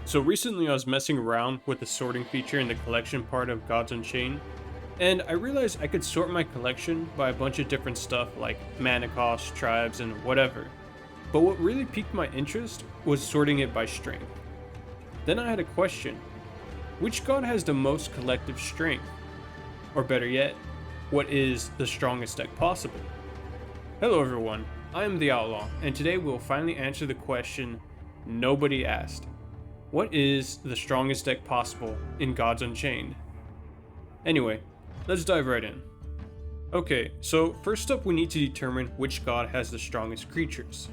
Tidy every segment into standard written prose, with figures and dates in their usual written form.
So recently I was messing around with the sorting feature in the collection part of Gods Unchained, and I realized I could sort my collection by a bunch of different stuff like mana cost, tribes, and whatever. But what really piqued my interest was sorting it by strength. Then I had a question. Which god has the most collective strength? Or better yet, what is the strongest deck possible? Hello everyone, I am the Outlaw, and today we'll finally answer the question nobody asked. What is the strongest deck possible in Gods Unchained? Anyway, let's dive right in. Okay, so first up we need to determine which god has the strongest creatures.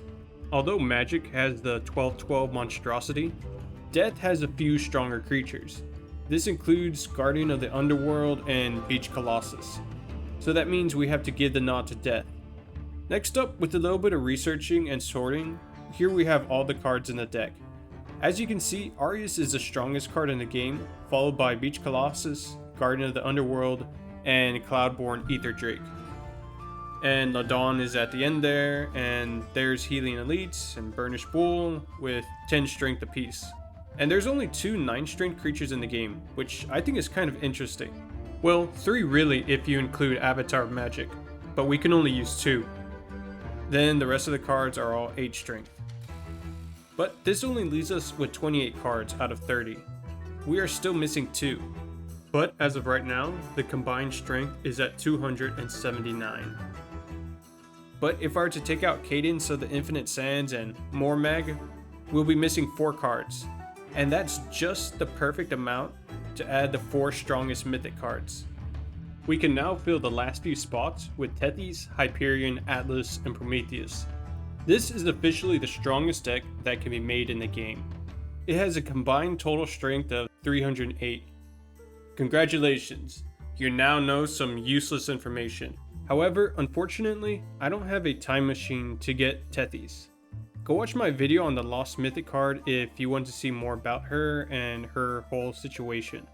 Although Magic has the 12/12 monstrosity, Death has a few stronger creatures. This includes Guardian of the Underworld and Beach Colossus. So that means we have to give the nod to Death. Next up, with a little bit of researching and sorting, here we have all the cards in the deck. As you can see, Arius is the strongest card in the game, followed by Beach Colossus, Guardian of the Underworld, and Cloudborn Ether Drake. And Ladon is at the end there, and there's Healing Elites and Burnished Bull with 10 strength apiece. And there's only 2 9 strength creatures in the game, which I think is kind of interesting. Well, 3 really if you include Avatar of Magic, but we can only use 2. Then the rest of the cards are all 8 strength. But this only leaves us with 28 cards out of 30. We are still missing 2. But as of right now, the combined strength is at 279. But if I were to take out Cadence of the Infinite Sands and Mormag, we'll be missing 4 cards. And that's just the perfect amount to add the 4 strongest mythic cards. We can now fill the last few spots with Tethys, Hyperion, Atlas, and Prometheus. This is officially the strongest deck that can be made in the game. It has a combined total strength of 308. Congratulations, you now know some useless information. However, unfortunately, I don't have a time machine to get Tethys. Go watch my video on the Lost Mythic card if you want to see more about her and her whole situation.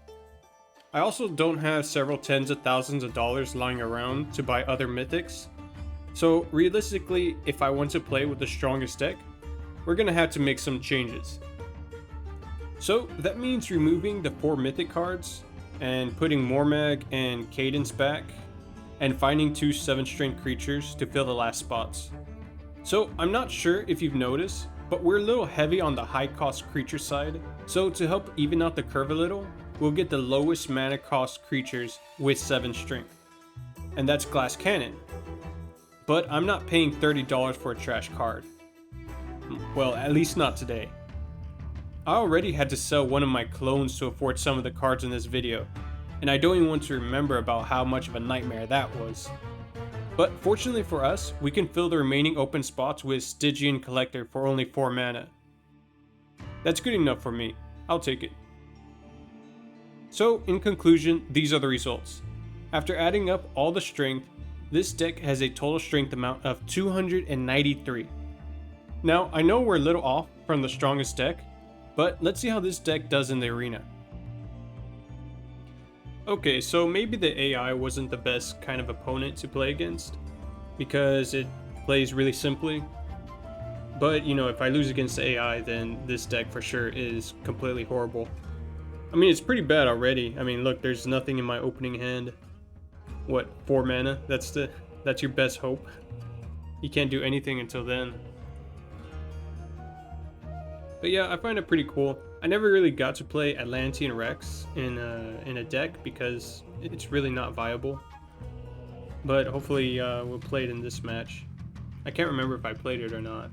I also don't have several tens of thousands of dollars lying around to buy other mythics. So realistically, if I want to play with the strongest deck, we're gonna have to make some changes. So that means removing the 4 mythic cards and putting Mormag and Cadence back and finding 2 7 strength creatures to fill the last spots. So I'm not sure if you've noticed, but we're a little heavy on the high cost creature side. So to help even out the curve a little, we'll get the lowest mana cost creatures with 7 strength. And that's Glass Cannon. But I'm not paying $30 for a trash card. Well, at least not today. I already had to sell one of my clones to afford some of the cards in this video, and I don't even want to remember about how much of a nightmare that was. But fortunately for us, we can fill the remaining open spots with Stygian Collector for only 4 mana. That's good enough for me, I'll take it. So in conclusion, these are the results. After adding up all the strength, this deck has a total strength amount of 293. Now, I know we're a little off from the strongest deck, but let's see how this deck does in the arena. Okay, so maybe the AI wasn't the best kind of opponent to play against, because it plays really simply. But, you know, if I lose against the AI, then this deck for sure is completely horrible. I mean, it's pretty bad already. I mean, look, there's nothing in my opening hand. What, 4 mana? That's your best hope. You can't do anything until then. But yeah, I find it pretty cool. I never really got to play Atlantean Rex in a deck because it's really not viable. But hopefully we'll play it in this match. I can't remember if I played it or not.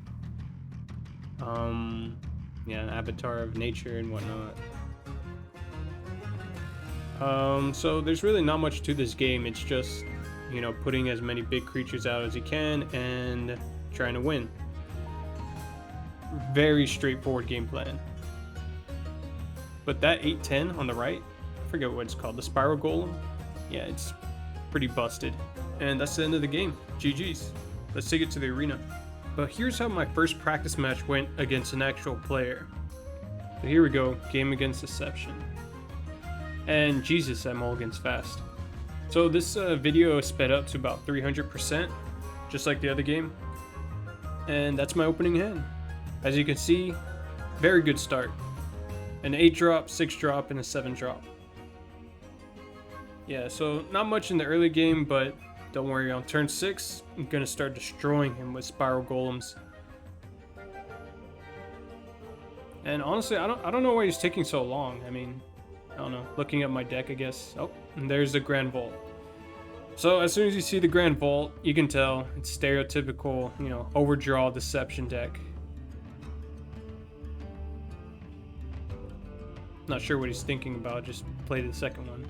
Yeah, Avatar of Nature and whatnot. So there's really not much to this game. It's just, you know, putting as many big creatures out as you can and trying to win. Very straightforward game plan. But that 810 on the right, I forget what it's called, the Spiral Golem? Yeah, it's pretty busted. And that's the end of the game. GG's. Let's take it to the arena. But here's how my first practice match went against an actual player. So here we go, game against Deception. And Jesus, that mulligan's fast. So this video is sped up to about 300%, just like the other game. And that's my opening hand. As you can see, very good start. an 8 drop, 6 drop, and a 7 drop. Yeah, so not much in the early game, but don't worry, on turn 6, I'm gonna start destroying him with spiral golems. And honestly, I don't know why he's taking so long. I mean, I don't know. Looking at my deck, I guess. Oh, and there's the Grand Vault. So as soon as you see the Grand Vault, you can tell it's stereotypical, you know, overdraw deception deck. Not sure what he's thinking about. Just play the second one.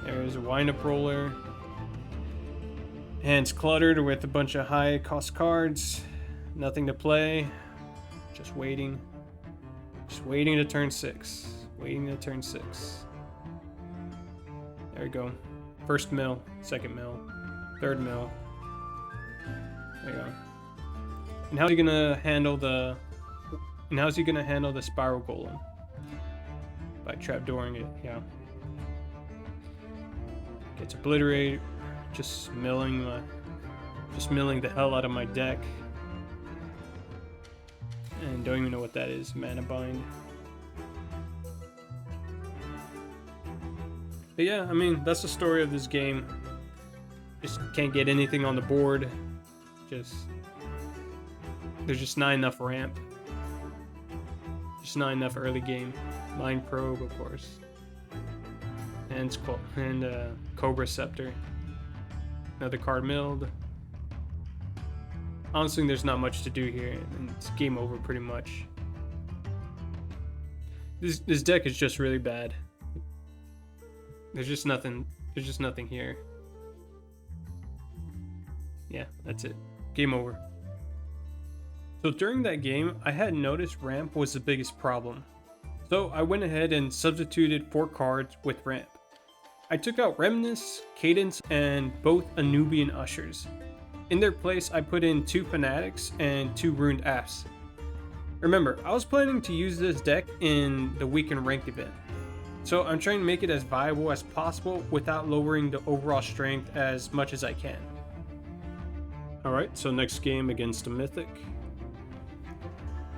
There's a wind-up roller. Hands cluttered with a bunch of high-cost cards. Nothing to play. Just waiting. Just waiting to turn 6. Waiting to turn 6. There we go. First mill, second mill, third mill. There you go. And how's he gonna handle the? And how's he gonna handle the spiral golem? By trapdooring it, yeah. Gets obliterated. Just milling the hell out of my deck. And don't even know what that is. Mana bind. But yeah, I mean, that's the story of this game. Just can't get anything on the board. There's just not enough ramp. Just not enough early game. Mind Probe, of course. And Cobra Scepter. Another card milled. Honestly, there's not much to do here, and it's game over pretty much. This deck is just really bad. There's just nothing here. Yeah, that's it. Game over. So during that game, I had noticed ramp was the biggest problem. So I went ahead and substituted 4 cards with ramp. I took out Remnants, Cadence, and both Anubian Ushers. In their place, I put in 2 Fanatics and 2 Ruined Apps. Remember, I was planning to use this deck in the Weekend Ranked event. So I'm trying to make it as viable as possible without lowering the overall strength as much as I can. Alright, so next game against a Mythic.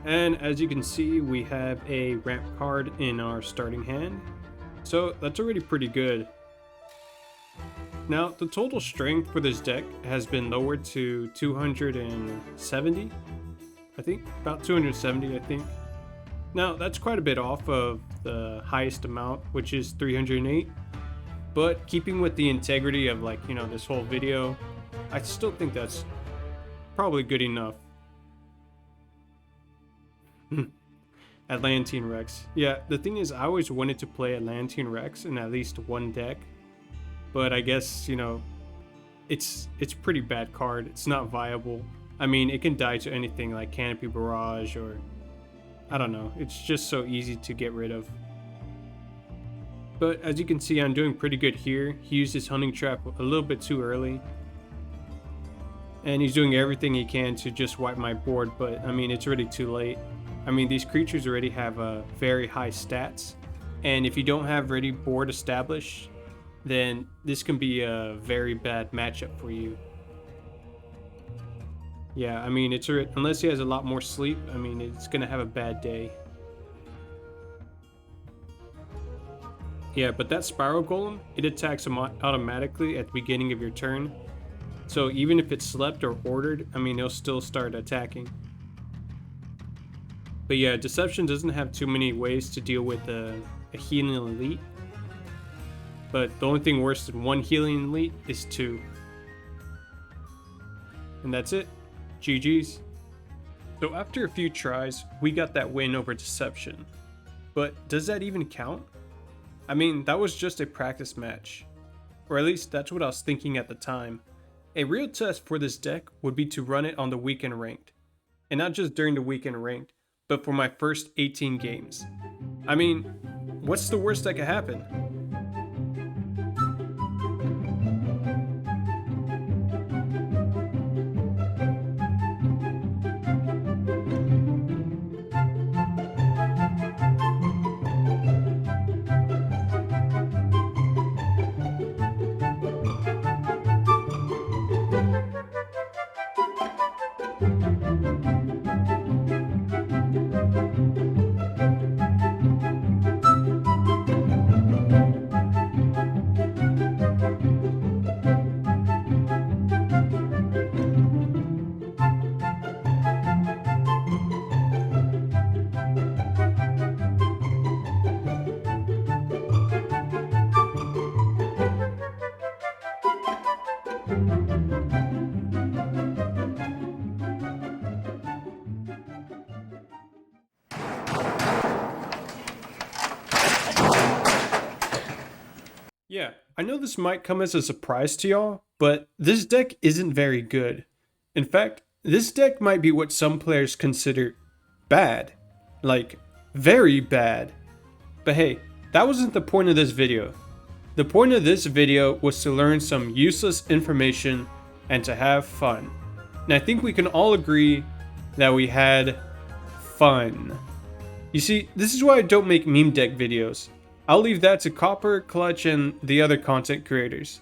And as you can see, we have a ramp card in our starting hand. So that's already pretty good. Now, the total strength for this deck has been lowered to 270, I think. About 270, I think. Now, that's quite a bit off of the highest amount, which is 308. But keeping with the integrity of, like, you know, this whole video, I still think that's probably good enough. Atlantean Rex. Yeah, the thing is, I always wanted to play Atlantean Rex in at least one deck. But I guess, you know, it's pretty bad card. It's not viable. I mean, it can die to anything like Canopy Barrage or... I don't know. It's just so easy to get rid of. But as you can see, I'm doing pretty good here. He used his Hunting Trap a little bit too early. And he's doing everything he can to just wipe my board. But, I mean, it's already too late. I mean, these creatures already have very high stats. And if you don't have ready board established, then this can be a very bad matchup for you. Yeah, I mean, unless he has a lot more sleep, I mean, it's gonna have a bad day. Yeah, but that Spiral Golem, it attacks automatically at the beginning of your turn. So even if it's slept or ordered, I mean, it'll still start attacking. But yeah, Deception doesn't have too many ways to deal with a healing elite. But the only thing worse than 1 healing elite is 2. And that's it. GG's. So after a few tries, we got that win over Deception. But does that even count? I mean, that was just a practice match. Or at least that's what I was thinking at the time. A real test for this deck would be to run it on the Weekend Ranked. And not just during the Weekend Ranked, but for my first 18 games. I mean, what's the worst that could happen? Yeah, I know this might come as a surprise to y'all, but this deck isn't very good. In fact, this deck might be what some players consider bad. Like, very bad. But hey, that wasn't the point of this video. The point of this video was to learn some useless information and to have fun. And I think we can all agree that we had fun. You see, this is why I don't make meme deck videos. I'll leave that to Copper, Clutch, and the other content creators.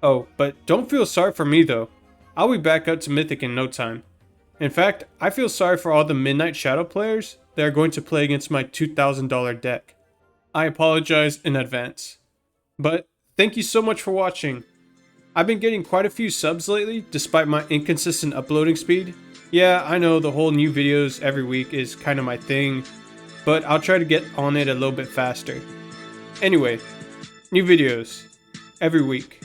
Oh, but don't feel sorry for me though. I'll be back up to Mythic in no time. In fact, I feel sorry for all the Midnight Shadow players that are going to play against my $2,000 deck. I apologize in advance. But thank you so much for watching. I've been getting quite a few subs lately despite my inconsistent uploading speed. Yeah, I know the whole new videos every week is kind of my thing, but I'll try to get on it a little bit faster. Anyway, new videos every week,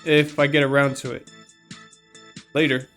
if I get around to it. Later.